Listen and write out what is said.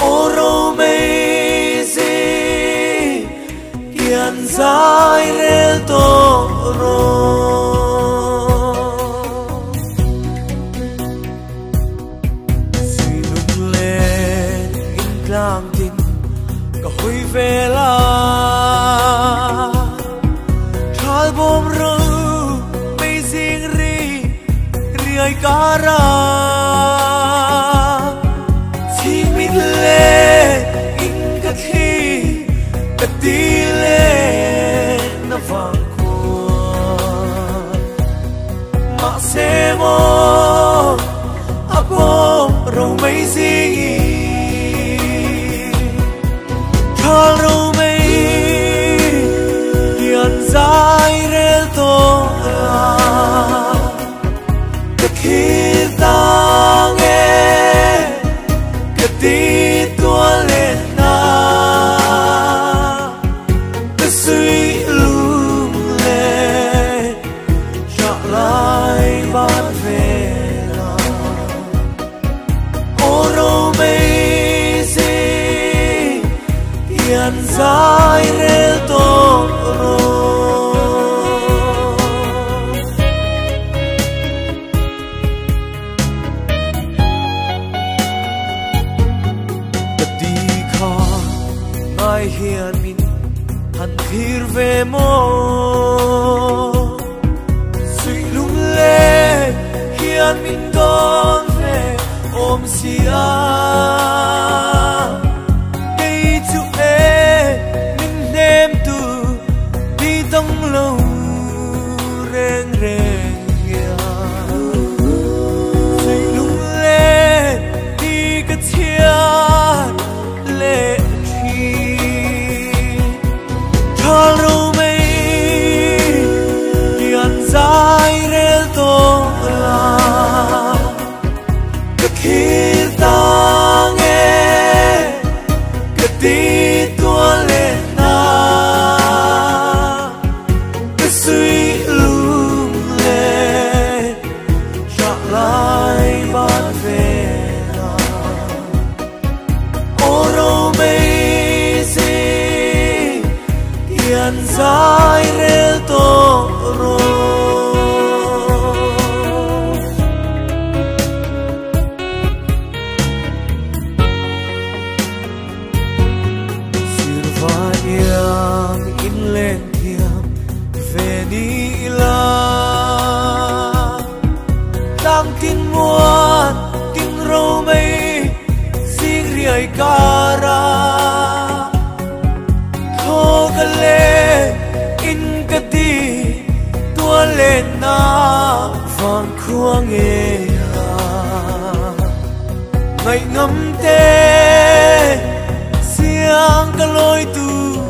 Oro mây gì kian dài rel toro suy lung lên in lang tin cả hui về la thal bom ru mây riêng ri riai cara tile na vang ko ma se mo apo ro mai si thal ro mai yan zai rel to ka khir tang e ka ti to le dài rel toro đi kha mai hiền min han thir về mo suy lung lên hiền min con về ôm sia lâu reng reng ya suy lung lên đi cái thiên lệ thi thal ro mây kian dài rel to la cái khir tang e cái ti tua lên dài rel toro silvaniam in lên thiam về đi la đang tin muôn tin râu mây riêng riai cara thô cái lệ in cái ti tua lên na vang khuang nghe ngày ngắm tê xiang cái lối tu